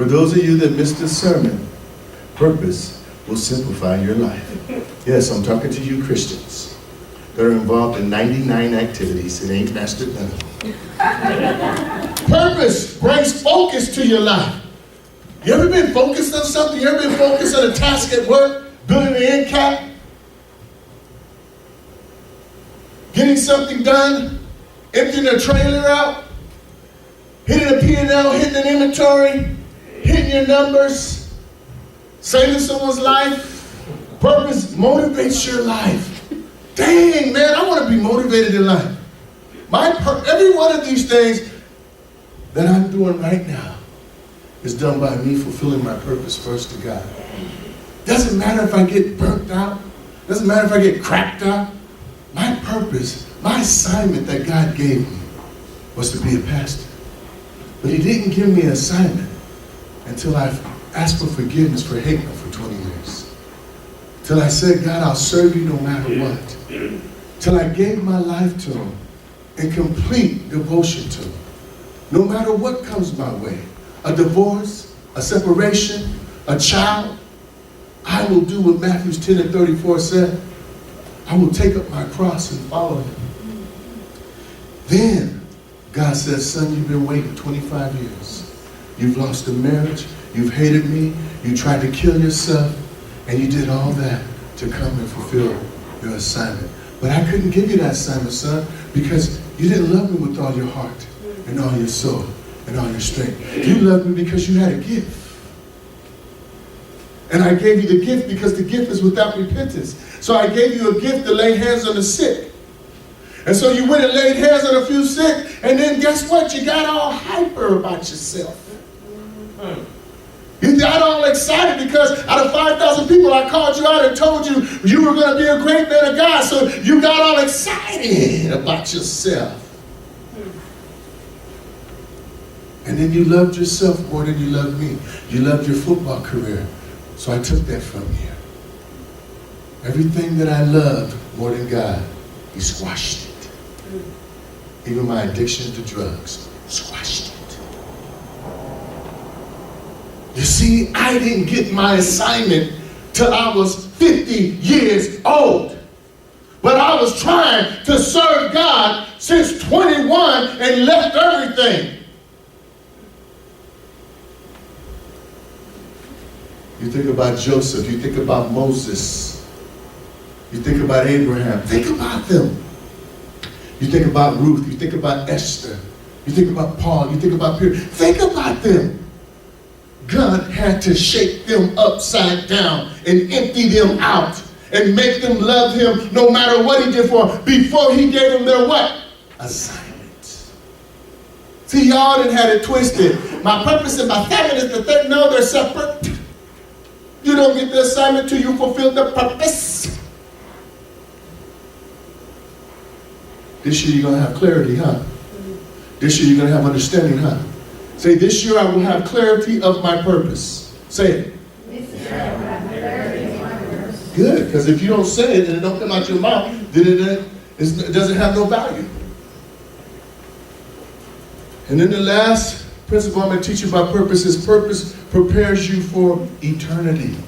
For those of you that missed the sermon, purpose will simplify your life. Yes, I'm talking to you Christians that are involved in 99 activities and ain't mastered none of them. Purpose brings focus to your life. You ever been focused on something? You ever been focused on a task at work? Building an end cap? Getting something done? Emptying a trailer out? Hitting a P&L, hitting an inventory? Hitting your numbers? Saving someone's life? Purpose motivates your life. Dang, man, I want to be motivated in life. Every one of these things that I'm doing right now is done by me fulfilling my purpose first to God. Doesn't matter if I get burnt out. Doesn't matter if I get cracked out. My purpose, my assignment that God gave me was to be a pastor. But he didn't give me an assignment until I asked for forgiveness for hating him for 20 years. Till I said, God, I'll serve you no matter what. Till I gave my life to him in complete devotion to him. No matter what comes my way, a divorce, a separation, a child, I will do what Matthew 10:34 said. I will take up my cross and follow him. Then God says, son, you've been waiting 25 years. You've lost a marriage. You've hated me. You tried to kill yourself. And you did all that to come and fulfill your assignment. But I couldn't give you that assignment, son, because you didn't love me with all your heart and all your soul and all your strength. You loved me because you had a gift. And I gave you the gift because the gift is without repentance. So I gave you a gift to lay hands on the sick. And so you went and laid hands on a few sick, and then guess what? You got all hyper about yourself. You got all excited because out of 5,000 people I called you out and told you you were going to be a great man of God. So you got all excited about yourself. And then you loved yourself more than you loved me. You loved your football career. So I took that from you. Everything that I loved more than God, he squashed it. Even my addiction to drugs, squashed it. You see, I didn't get my assignment till I was 50 years old. But I was trying to serve God since 21 and left everything. You think about Joseph, you think about Moses, you think about Abraham, think about them. You think about Ruth, you think about Esther, you think about Paul, you think about Peter, think about them. God had to shake them upside down and empty them out and make them love him no matter what he did for them before he gave them their what? Assignment. See, y'all done had it twisted. My purpose and my assignment is the third. No, they're separate. You don't get the assignment till you fulfill the purpose. This year you're going to have clarity, huh? This year you're going to have understanding, huh? Say, this year I will have clarity of my purpose. Say it. This year I will have clarity of my purpose. Good, because if you don't say it and it don't come out your mouth, then it doesn't have no value. And then the last principle I'm going to teach you about purpose is purpose prepares you for eternity.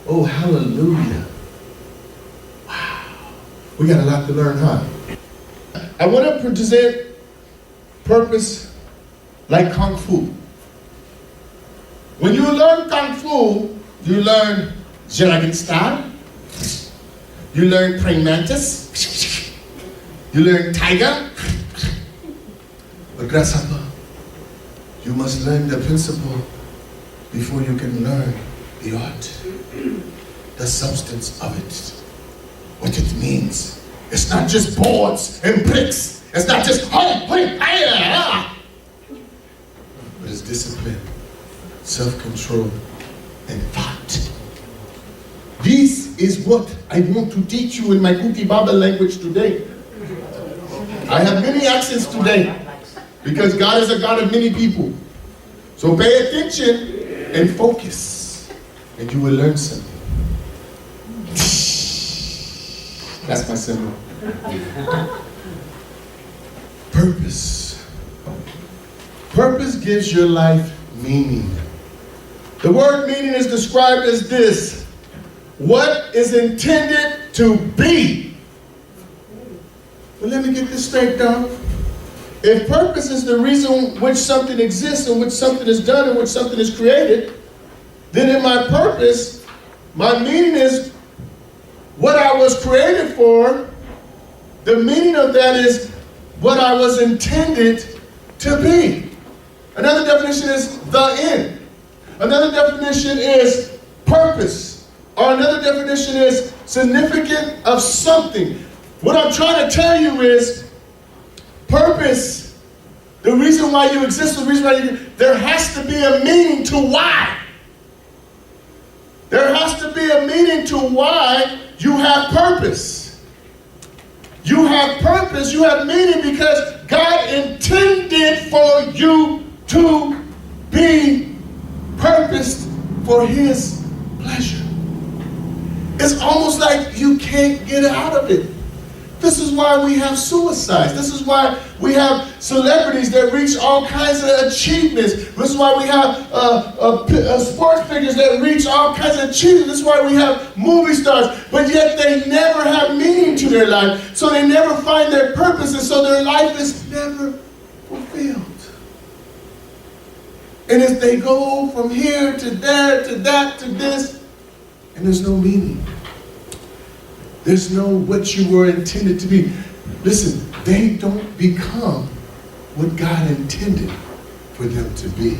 Oh, hallelujah. Wow. We got a lot to learn, huh? I want to present purpose like Kung Fu. When you learn Kung Fu, you learn Dragon style. You learn praying mantis. You learn tiger. But grasshopper, you must learn the principle before you can learn the art, the substance of it, what it means. It's not just boards and bricks. It's not just, but it's discipline, self-control, and thought. This is what I want to teach you in my Kuti Baba language today. I have many accents today because God is a God of many people. So pay attention and focus, and you will learn something. That's my symbol. Purpose. Purpose gives your life meaning. The word meaning is described as this: what is intended to be. Well, let me get this straight down. If purpose is the reason which something exists and which something is done and which something is created, then in my purpose, my meaning is what I was created for. The meaning of that is what I was intended to be. Another definition is the end. Another definition is purpose. Or another definition is significant of something. What I'm trying to tell you is purpose, the reason why you exist, the reason why there has to be a meaning to why. There has to be a meaning to why you have purpose. You have purpose, you have meaning because God intended for you to be purposed for His pleasure. It's almost like you can't get out of it. This is why we have suicides. This is why we have celebrities that reach all kinds of achievements. This is why we have sports figures that reach all kinds of achievements. This is why we have movie stars. But yet they never have meaning to their life. So they never find their purpose. And so their life is never fulfilled. And as they go from here to there to that to this, and there's no meaning. There's no what you were intended to be. Listen, they don't become what God intended for them to be.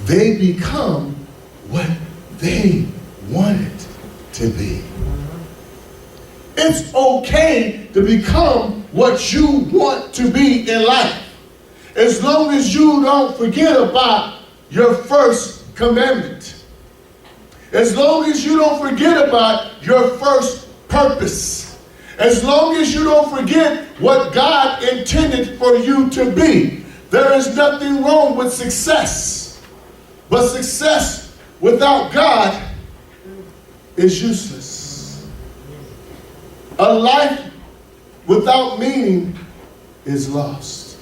They become what they wanted to be. It's okay to become what you want to be in life, as long as you don't forget about your first commandment. As long as you don't forget about your first purpose. As long as you don't forget what God intended for you to be. There is nothing wrong with success. But success without God is useless. A life without meaning is lost.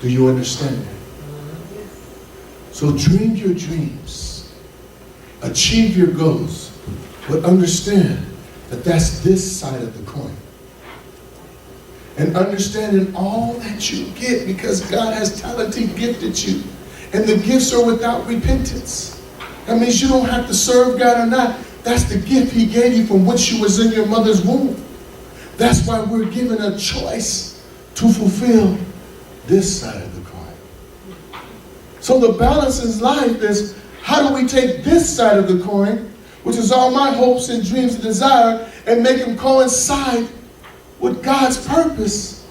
Do you understand that? So dream your dreams. Achieve your goals. But understand that that's this side of the coin. And understanding all that you get, because God has talented gifted you. And the gifts are without repentance. That means you don't have to serve God or not. That's the gift He gave you from which you was in your mother's womb. That's why we're given a choice to fulfill this side of the coin. So the balance in life is, how do we take this side of the coin, which is all my hopes and dreams and desire, and make them coincide with God's purpose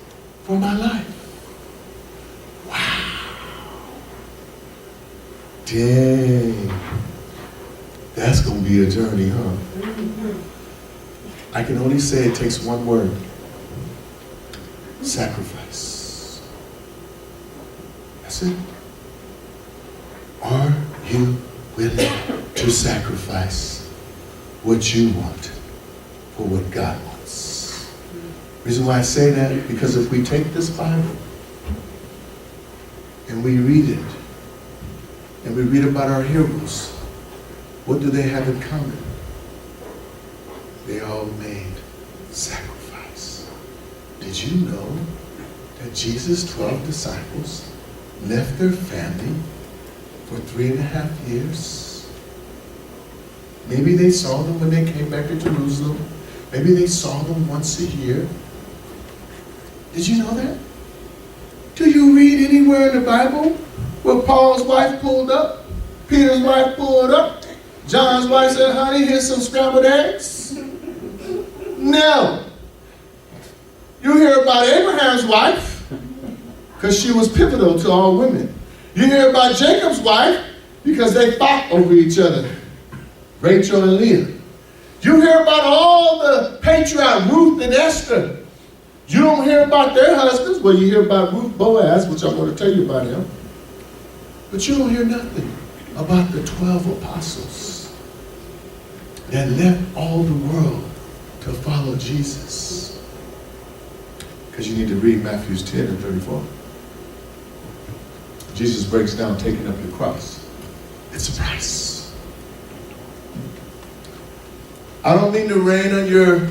for my life? Wow. Dang. That's going to be a journey, huh? I can only say it takes one word. Sacrifice. That's it. Are you willing to sacrifice what you want for what God wants? Reason why I say that, because if we take this Bible and we read it, and we read about our heroes, what do they have in common? They all made sacrifice. Did you know that Jesus' 12 disciples left their family for 3.5 years? Maybe they saw them when they came back to Jerusalem. Maybe they saw them once a year. Did you know that? Do you read anywhere in the Bible where Paul's wife pulled up, Peter's wife pulled up, John's wife said, honey, here's some scrambled eggs? No. You hear about Abraham's wife, because she was pivotal to all women. You hear about Jacob's wife, because they fought over each other, Rachel and Leah. You hear about all the patriarchs, Ruth and Esther. You don't hear about their husbands. Well, you hear about Ruth, Boaz, which I'm going to tell you about him. But you don't hear nothing about the 12 apostles that left all the world to follow Jesus. Because you need to read Matthew 10 and 34. Jesus breaks down taking up your cross. It's a price. I don't mean to rain on your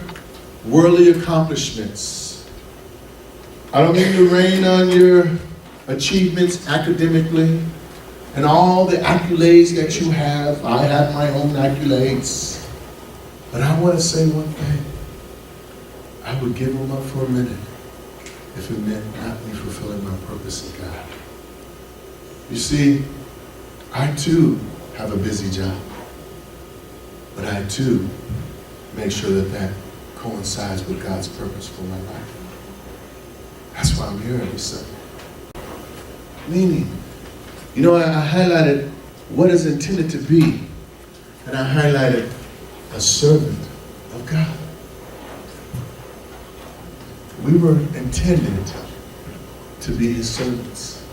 worldly accomplishments. I don't mean to rain on your achievements academically and all the accolades that you have. I have my own accolades. But I want to say one thing. I would give them up for a minute if it meant not me fulfilling my purpose in God. You see, I too have a busy job. But I too make sure that that coincides with God's purpose for my life. That's why I'm here every Sunday. Meaning, you know, I highlighted what is intended to be, and I highlighted a servant of God. We were intended to be his servants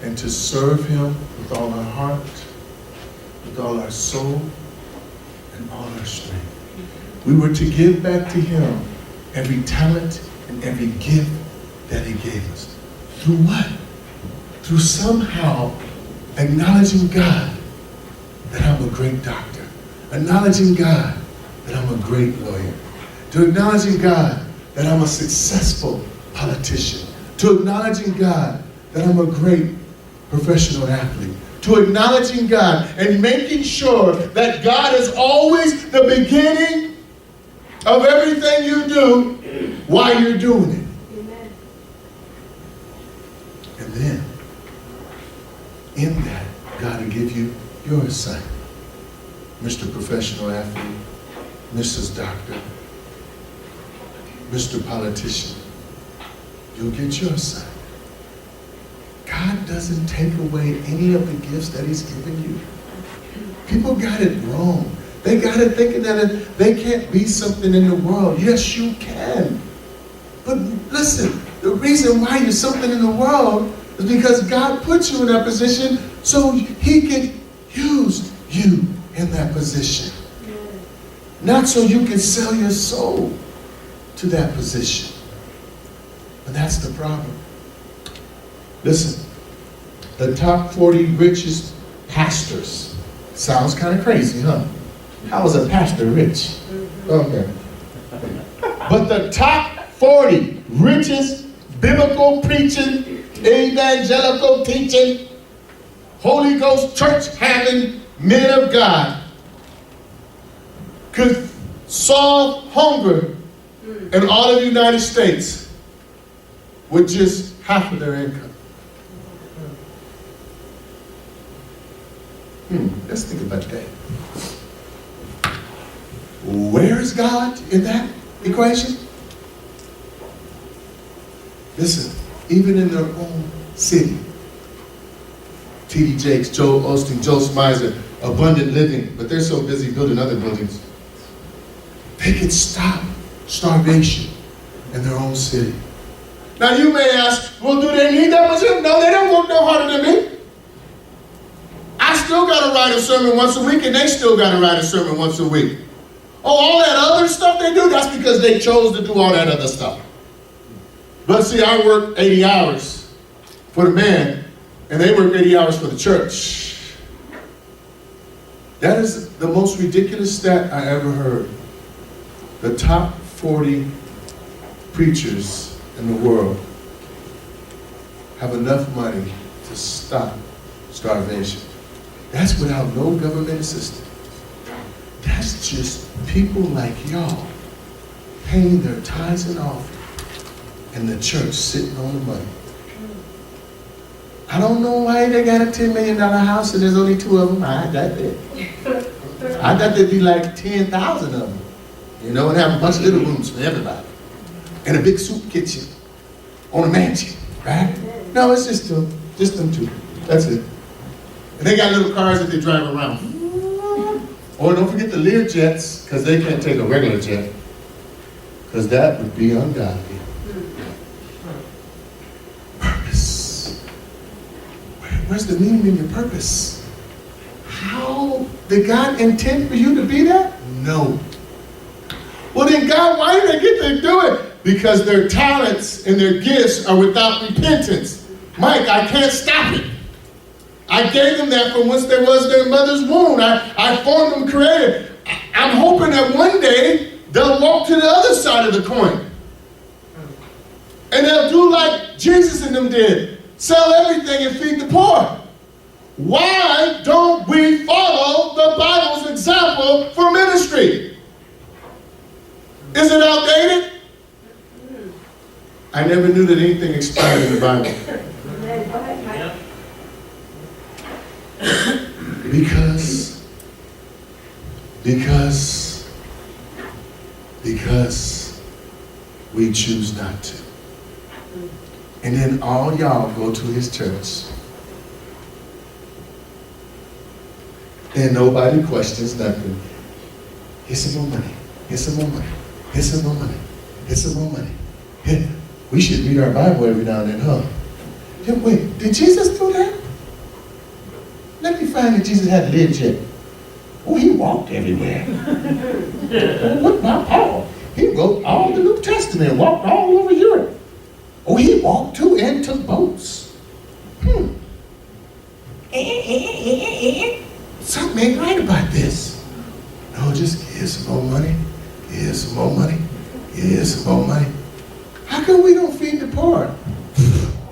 and to serve him with all our heart, with all our soul, and all our strength. We were to give back to him every talent and every gift that he gave us. Through what? Through somehow acknowledging God that I'm a great doctor, acknowledging God that I'm a great lawyer, to acknowledging God that I'm a successful politician, to acknowledging God that I'm a great professional athlete, to acknowledging God and making sure that God is always the beginning of everything you do while you're doing it. Amen. And then, in that, God will give you your assignment. Mr. Professional Athlete, Mrs. Doctor, Mr. Politician, you'll get your assignment. God doesn't take away any of the gifts that he's given you. People got it wrong. They got it thinking that they can't be something in the world. Yes, you can. But listen, the reason why you're something in the world is because God put you in that position so he can use you in that position. Not so you can sell your soul to that position. And that's the problem. Listen, the top 40 richest pastors. Sounds kind of crazy, huh? How is a pastor rich? Okay. But the top 40 richest biblical preaching, evangelical teaching, Holy Ghost church having men of God could solve hunger in all of the United States with just half of their income. Let's think about that. Where is God in that equation? Listen, even in their own city, T.D. Jakes, Joel Osteen, Joe Smizer, Abundant Living, but they're so busy building other buildings. They can stop starvation in their own city. Now you may ask, well, do they need that much? No, they don't work no harder than me. I still got to write a sermon once a week, and they still got to write a sermon once a week. Oh, all that other stuff they do, that's because they chose to do all that other stuff. But see, I work 80 hours for the man, and they work 80 hours for the church. That is the most ridiculous stat I ever heard. The top 40 preachers in the world have enough money to stop starvation. That's without no government assistance. That's just people like y'all paying their tithes and offerings and the church sitting on the money. I don't know why they got a $10 million house and there's only 2 of them. I got that. I thought there'd be like 10,000 of them. You know, and have a bunch of little rooms for everybody. And a big soup kitchen on a mansion, right? No, it's just them. Just them 2. That's it. And they got little cars that they drive around. Or don't forget the Lear jets, because they can't take a regular jet. Because that would be ungodly. Purpose. Where's the meaning in your purpose? How did God intend for you to be that? No. Well then God, why did they get to do it? Because their talents and their gifts are without repentance. Mike, I can't stop it. I gave them that from whence they was their mother's womb. I formed them, created. I'm hoping that one day they'll walk to the other side of the coin. And they'll do like Jesus and them did. Sell everything and feed the poor. Why don't we follow the Bible's example for ministry? Is it outdated? I never knew that anything expired in the Bible. Because we choose not to. And then all y'all go to his church and nobody questions nothing. Here's some more money. Here's some more money. Here's some more money. Here's some more money. Here, we should read our Bible every now and then, huh? Yeah, wait, did Jesus do that? Let me find that Jesus hadn't lived yet. Oh, he walked everywhere. What about Paul? He wrote all the New Testament and walked all over Europe. Oh, he walked too and took boats. Something ain't right about this. No, just give some more money. Give some more money. Give some more money. How come we don't feed the poor?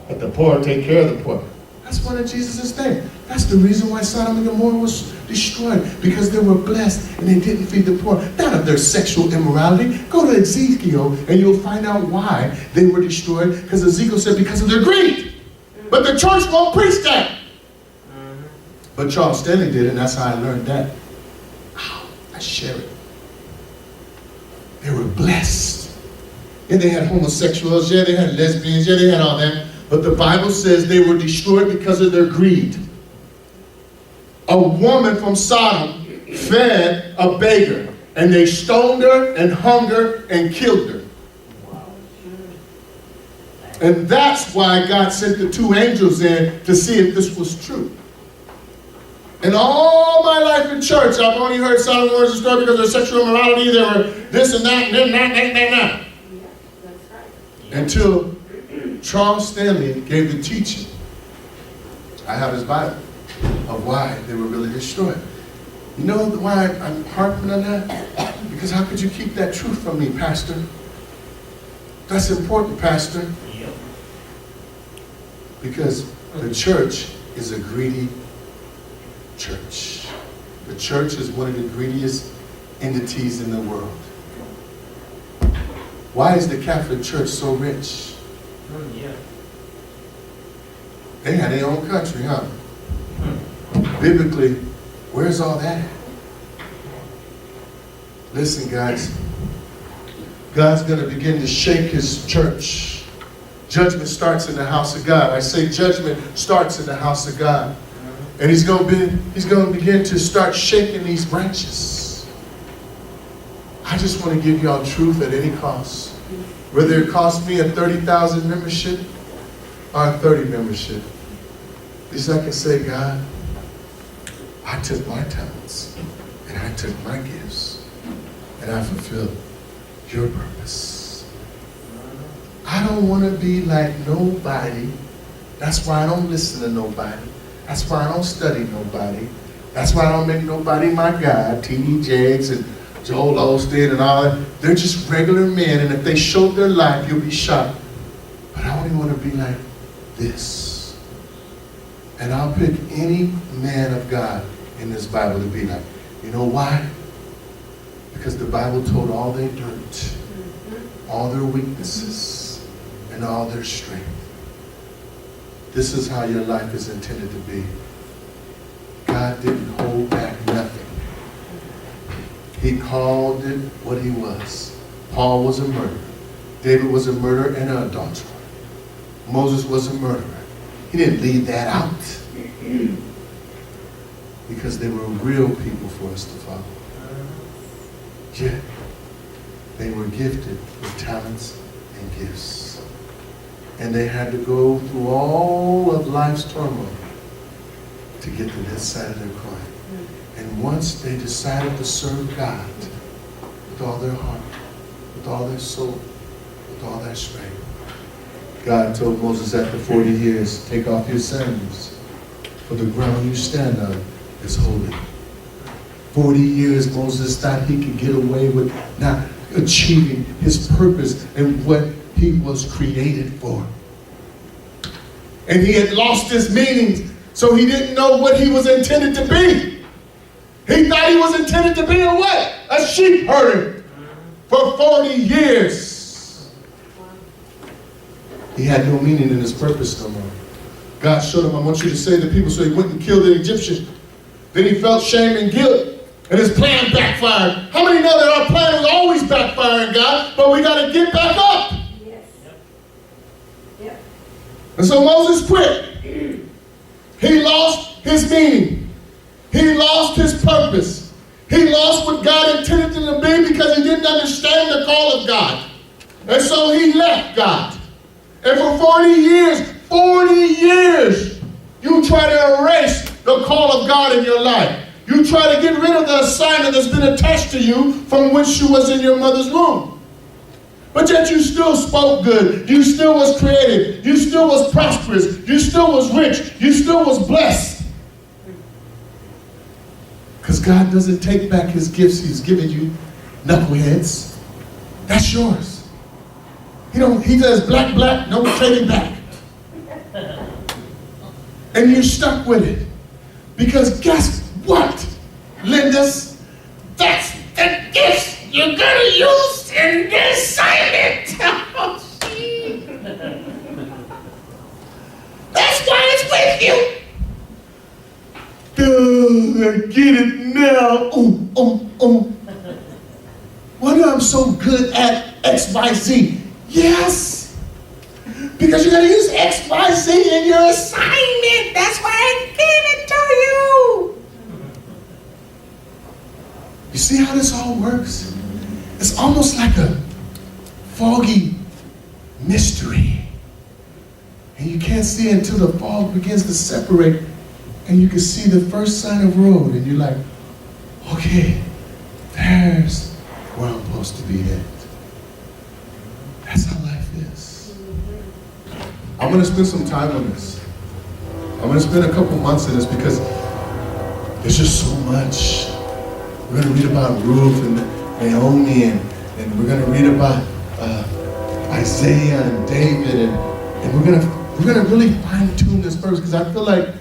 But the poor take care of the poor. That's one of Jesus' things. That's the reason why Sodom and Gomorrah was destroyed. Because they were blessed and they didn't feed the poor. Not of their sexual immorality. Go to Ezekiel and you'll find out why they were destroyed. Because Ezekiel said because of their greed. But the church won't preach that. But Charles Stanley did, and that's how I learned that. Ow, I share it. They were blessed. And they had homosexuals, yeah, they had lesbians, yeah, they had all that. But the Bible says they were destroyed because of their greed. A woman from Sodom fed a beggar, and they stoned her and hung her and killed her. And that's why God sent the two angels in to see if this was true. And all my life in church, I've only heard Sodom and Gomorrah's story because of sexual immorality. They were this and that, and then that. Until Charles Stanley gave the teaching. I have his Bible of why they were really destroyed. You know why I'm harping on that? Because how could you keep that truth from me, Pastor? That's important, Pastor. Because the church is a greedy church. The church is one of the greediest entities in the world. Why is the Catholic Church so rich? They had their own country, huh? Biblically, where's all that at? Listen, guys. God's going to begin to shake his church. Judgment starts in the house of God. I say judgment starts in the house of God. And he's going to begin to start shaking these branches. I just want to give y'all truth at any cost. Whether it costs me a 30,000 membership or a 30 membership. At least I can say, God, I took my talents and I took my gifts and I fulfilled your purpose. I don't want to be like nobody. That's why I don't listen to nobody. That's why I don't study nobody. That's why I don't make nobody my God. T.D. Jakes and Joel Osteen and all that. They're just regular men, and if they showed their life, you'll be shocked. But I only want to be like this. And I'll pick any man of God in this Bible to be like. You know why? Because the Bible told all their dirt, all their weaknesses, and all their strength. This is how your life is intended to be. God didn't hold back nothing. He called it what he was. Paul was a murderer. David was a murderer and an adulterer. Moses was a murderer. He didn't leave that out. Because they were real people for us to follow. Yet, they were gifted with talents and gifts. And they had to go through all of life's turmoil to get to this side of their coin. And once they decided to serve God with all their heart, with all their soul, with all their strength, God told Moses after 40 years, take off your sandals, for the ground you stand on is holy. 40 years Moses thought he could get away with not achieving his purpose and what he was created for. And he had lost his meaning, so he didn't know what he was intended to be. He thought he was intended to be a what? A sheep herder for 40 years. He had no meaning in his purpose no more. God showed him, I want you to save the people, so he went and killed an Egyptian. Then he felt shame and guilt, and his plan backfired. How many know that our plan is always backfiring, God, but we got to get back up? Yes. Yep. And so Moses quit. He lost his meaning. He lost his purpose. He lost what God intended him to be because he didn't understand the call of God. And so he left God. And for 40 years, you try to erase the call of God in your life. You try to get rid of the assignment that's been attached to you from when you was in your mother's womb. But yet you still spoke good. You still was creative. You still was prosperous. You still was rich. You still was blessed. Because God doesn't take back his gifts he's given you, knuckleheads. That's yours. He does black, no trading back. And you're stuck with it. Because guess what, Lindas? That's the gifts you're going to use in this assignment. That's why it's with you. I get it now. Why do I'm so good at XYZ? Yes. Because you're going to use XYZ in your assignment. That's why I gave it to you. You see how this all works? It's almost like a foggy mystery. And you can't see it until the fog begins to separate and you can see the first sign of road and you're like, okay, there's where I'm supposed to be at. That's how life is. I'm going to spend some time on this. I'm going to spend a couple months in this because there's just so much. We're going to read about Ruth and Naomi, and we're going to read about Isaiah and David, and we're going to really fine-tune this verse because I feel like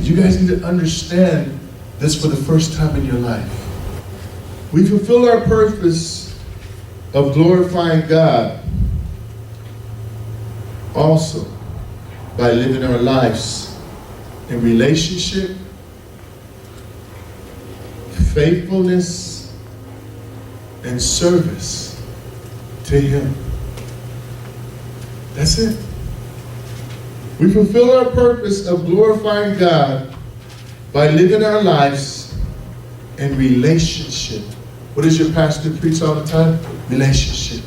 you guys need to understand this for the first time in your life. We fulfill our purpose of glorifying God also by living our lives in relationship, faithfulness, and service to Him. That's it. We fulfill our purpose of glorifying God by living our lives in relationship. What does your pastor preach all the time? Relationship.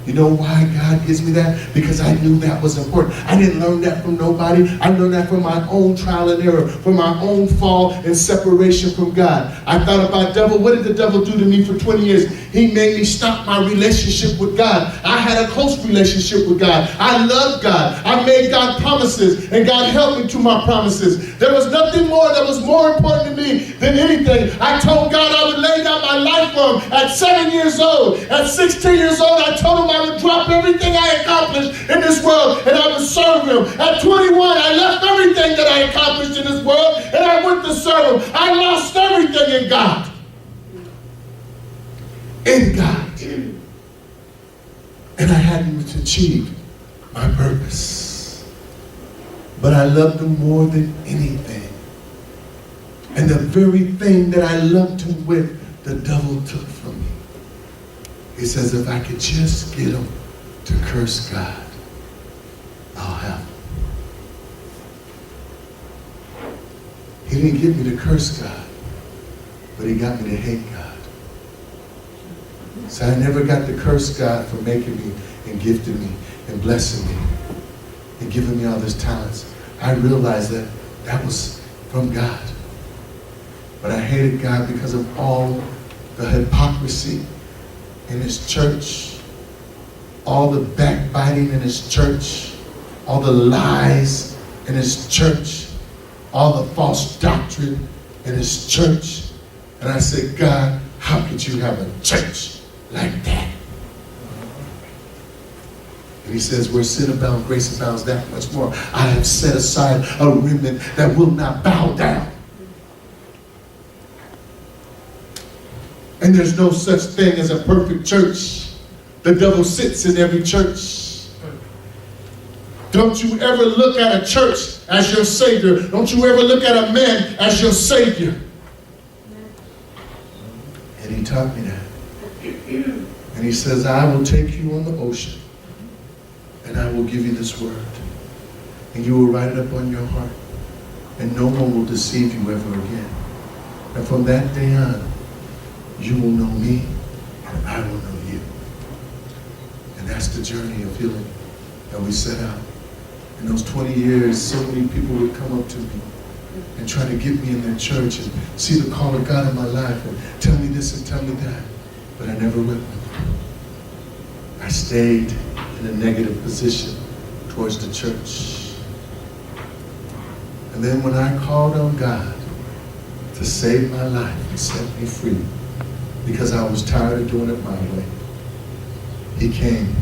You know why God gives me that? Because I knew that was important. I didn't learn that from nobody. I learned that from my own trial and error, from my own fall and separation from God. I thought about devil. What did the devil do to me for 20 years? He made me stop my relationship with God. I had a close relationship with God. I loved God. I made God promises, and God held me to my promises. There was nothing more that was more important to me than anything. I told God I would lay down my life for Him at 7 years old. At 16 years old, I told Him I would drop everything I accomplished in this world and I would serve Him. At 21, I left everything that I accomplished in this world and I went to serve Him. I lost everything in God. In God. And I hadn't achieved my purpose. But I loved Him more than anything. And the very thing that I loved Him with, the devil took from me. He says, if I could just get him to curse God, I'll have him. He didn't get me to curse God, but he got me to hate God. So I never got to curse God for making me and gifting me and blessing me and giving me all these talents. I realized that that was from God. But I hated God because of all the hypocrisy in His church, all the backbiting in His church, all the lies in His church, all the false doctrine in his church. And I said, God, how could you have a church like that? And he says, where sin abounds, grace abounds that much more. I have set aside a remnant that will not bow down. And there's no such thing as a perfect church. The devil sits in every church. Don't you ever look at a church as your Savior. Don't you ever look at a man as your Savior. And he taught me that. And he says, I will take you on the ocean, and I will give you this word. And you will write it up on your heart. And no one will deceive you ever again. And from that day on, you will know me, and I will know you. And that's the journey of healing that we set out. In those 20 years, so many people would come up to me and try to get me in their church and see the call of God in my life and tell me this and tell me that. But I never went with them. I stayed in a negative position towards the church. And then when I called on God to save my life and set me free, because I was tired of doing it my way, he came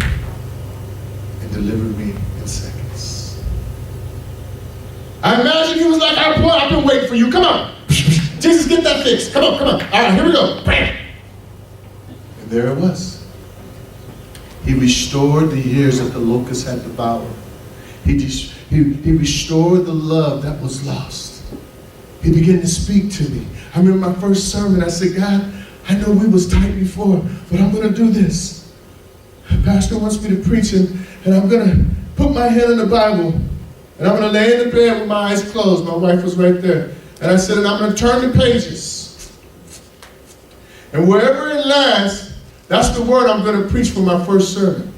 and delivered me in seconds. I imagine he was like, I've been waiting for you. Come on. Jesus, get that fixed. Come on, come on. All right, here we go. Bam. And there it was. He restored the years that the locust had devoured. He restored the love that was lost. He began to speak to me. I remember my first sermon, I said, God, I know we was tight before, but I'm going to do this. Pastor wants me to preach, and I'm going to put my hand on the Bible, and I'm going to lay in the bed with my eyes closed. My wife was right there. And I said, and I'm going to turn the pages. And wherever it lands, that's the word I'm going to preach for my first sermon.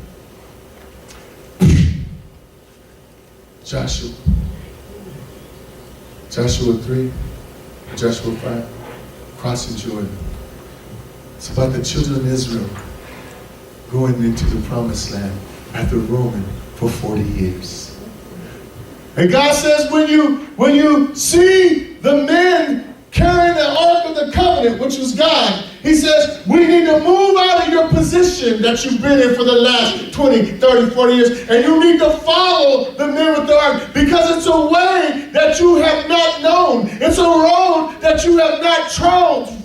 Joshua 3, Joshua 5, crossing Jordan. It's about the children of Israel going into the promised land after roaming for 40 years. And God says, when you see the men carrying the Ark of the Covenant, which was God, he says, we need to move out of your position that you've been in for the last 20, 30, 40 years, and you need to follow the men with the Ark, because it's a way that you have not known. It's a road that you have not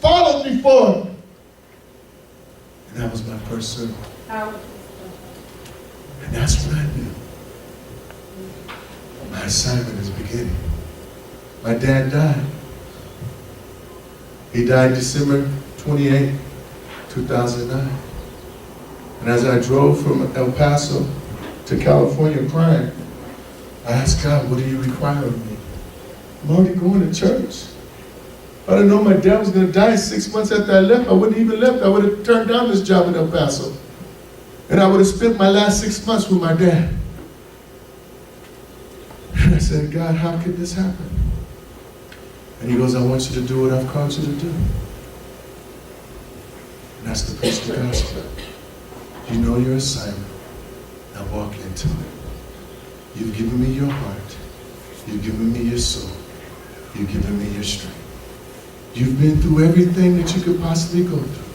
followed before. And that was my first sermon. And that's when I knew my assignment is beginning. My dad died. He died December 28, 2009. And as I drove from El Paso to California crying, I asked God, what do you require of me? I'm already going to church. If I didn't know my dad was going to die 6 months after I left, I wouldn't even left. I would have turned down this job in El Paso. And I would have spent my last 6 months with my dad. And I said, God, how could this happen? And he goes, I want you to do what I've called you to do. And that's to preach the gospel. You know your assignment. Now walk into it. You've given me your heart. You've given me your soul. You've given me your strength. You've been through everything that you could possibly go through.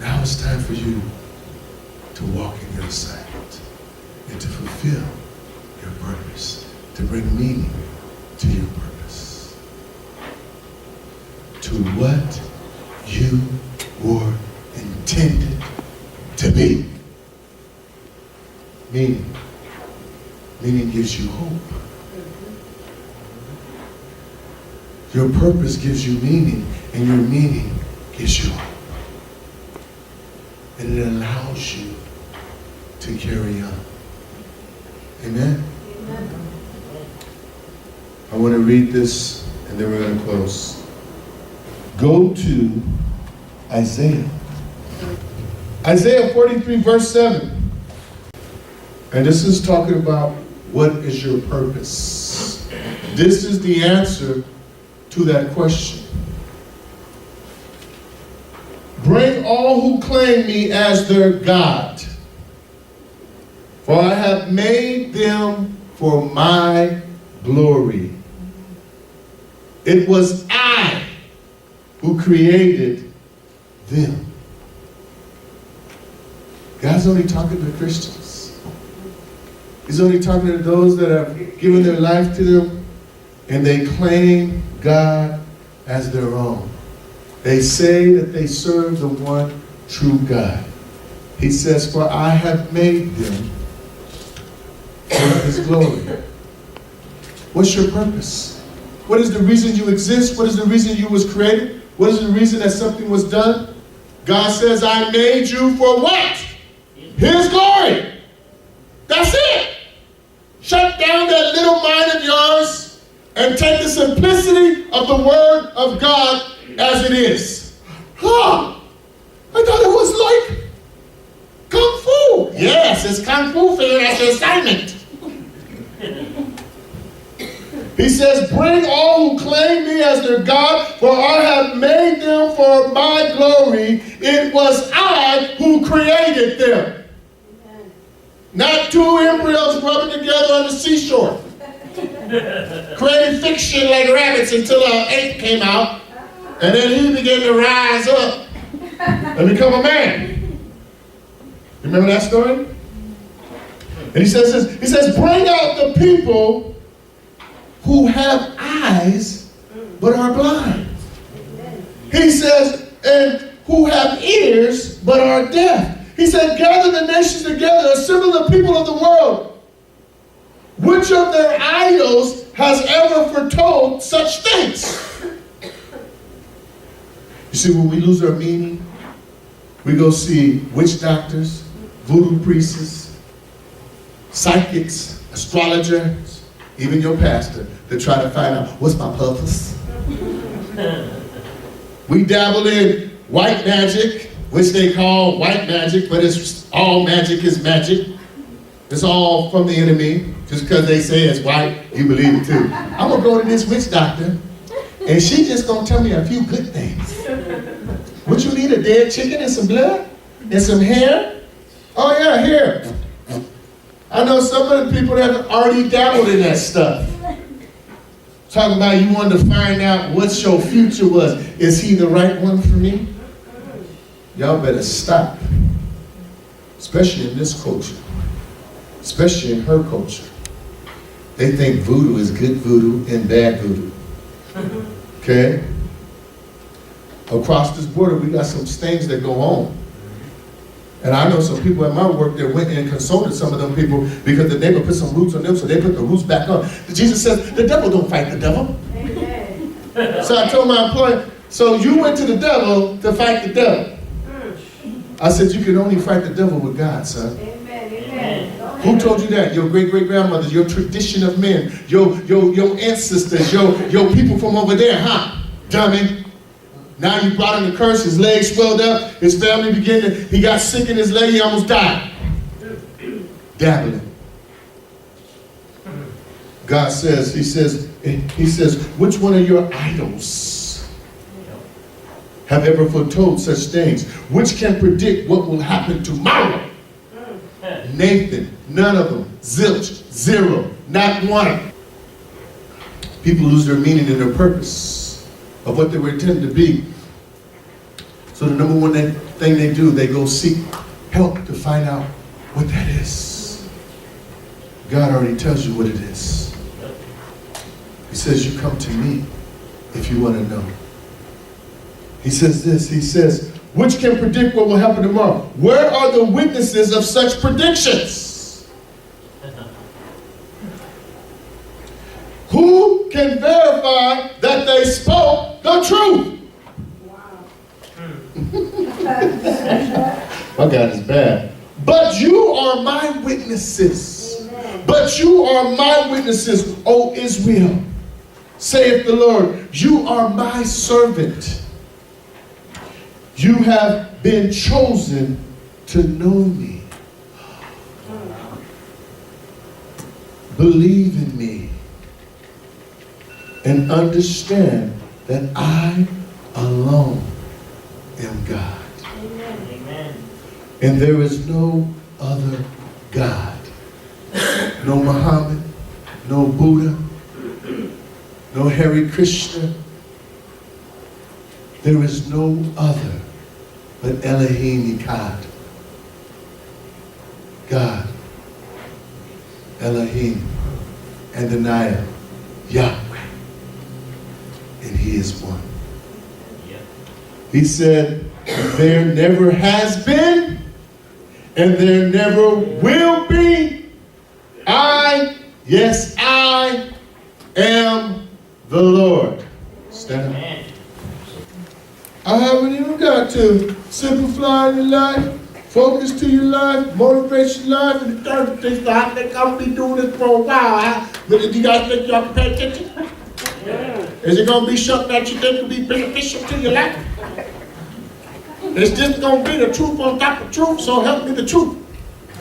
Now it's time for you to walk in your assignment and to fulfill your purpose, to bring meaning to your purpose, to what you were intended to be. Meaning gives you hope. Your purpose gives you meaning, and your meaning gives you hope. And it allows you to carry on. Amen? Amen. I want to read this, and then we're going to close. Go to Isaiah. Isaiah 43, verse 7. And this is talking about what is your purpose. This is the answer to that question. Bring all who claim me as their God, for I have made them for my glory. It was I who created them. God's only talking to Christians. He's only talking to those that have given their life to them and they claim God as their own. They say that they serve the one true God. He says, for I have made them for his glory. What's your purpose? What is the reason you exist? What is the reason you was created? What is the reason that something was done? God says, I made you for what? His glory. That's it. Shut down that little mind of yours and take the simplicity of the word of God as it is. Huh. I thought it was like Kung Fu. Yes, it's Kung Fu figure out the assignment. He says, bring all who claim me as their God, for I have made them for my glory. It was I who created them. Amen. Not two embryos rubbing together on the seashore. Creating fiction like rabbits until an ape came out, and then he began to rise up and become a man. Remember that story? And he says this, he says, bring out the people who have eyes but are blind. He says, and who have ears but are deaf. He said, gather the nations together, assemble the people of the world. Which of their idols has ever foretold such things? You see, when we lose our meaning, we go see witch doctors, voodoo priests, psychics, astrologers, even your pastor, to try to find out, what's my purpose? We dabble in white magic, which they call white magic, but it's all magic is magic. It's all from the enemy. Just because they say it's white, you believe it too. I'm going to go to this witch doctor, and she just going to tell me a few good things. What you need, a dead chicken and some blood? And some hair? Oh yeah, hair. I know some of the people that have already dabbled in that stuff. Talking about you wanted to find out what your future was. Is he the right one for me? Y'all better stop. Especially in this culture. Especially in her culture. They think voodoo is good voodoo and bad voodoo. Okay? Across this border, we got some things that go on. And I know some people at my work that went and consulted some of them people because the neighbor put some roots on them, so they put the roots back on. Jesus says, the devil don't fight the devil. Amen. So I told my employer, so you went to the devil to fight the devil. I said, you can only fight the devil with God, son. Amen. Amen. Who told you that? Your great-great-grandmothers, your tradition of men, your ancestors, your people from over there, huh? Dummy. Now you brought him the curse, his legs swelled up, his family he got sick in his leg, he almost died. Dabbling. God says, he says, which one of your idols have ever foretold such things? Which can predict what will happen tomorrow? Nathan, none of them. Zilch, zero, not one. People lose their meaning and their purpose of what they were intended to be. So the number one thing they do, they go seek help to find out what that is. God already tells you what it is. He says, you come to me if you want to know. He says this, he says, which can predict what will happen tomorrow? Where are the witnesses of such predictions? Who can verify that they spoke the truth? Wow. My God is bad. But you are my witnesses. Amen. But you are my witnesses, O Israel. Saith the Lord, you are my servant. You have been chosen to know me. Believe in me. And understand that I alone am God. Amen. And there is no other God. No Muhammad, no Buddha, no Hare Krishna, There is no other but Elohim Echad. God, Elohim, Adonai, Yahweh. And he is one. He said, there never has been, and there never will be. Yes, I am the Lord. Stand up. I haven't even got to simplify your life, focus to your life, motivate your life, and the third thing. So I think I'll be doing this for a while. But do you guys think y'all can pay attention? Is it going to be something that you think will be beneficial to your life? Is this going to be the truth on top of truth? So help me the truth.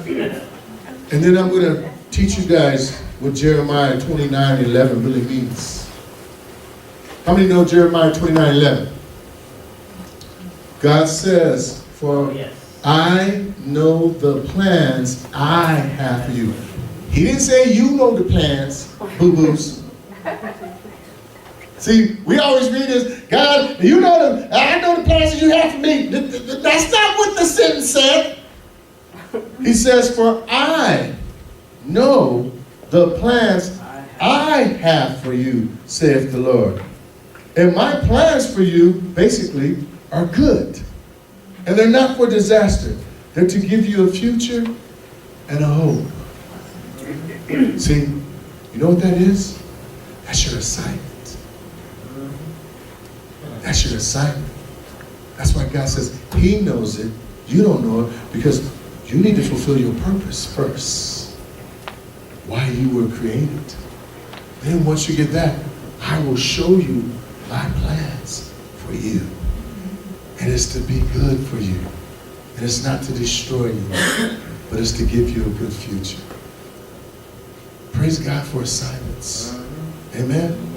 And then I'm going to teach you guys what Jeremiah 29:11 really means. How many know Jeremiah 29:11? God says, for I know the plans I have for you. He didn't say you know the plans, boo-boos. See, we always read this, God, you know I know the plans that you have for me. That's not what the sentence said. He says, for I know the plans I have for you, saith the Lord. And my plans for you, basically, are good. And they're not for disaster. They're to give you a future and a hope. See, you know what that is? That's your assignment. That's your assignment. That's why God says he knows it. You don't know it because you need to fulfill your purpose first. Why you were created. Then once you get that, I will show you my plans for you. And it's to be good for you. And it's not to destroy you, but it's to give you a good future. Praise God for assignments. Amen.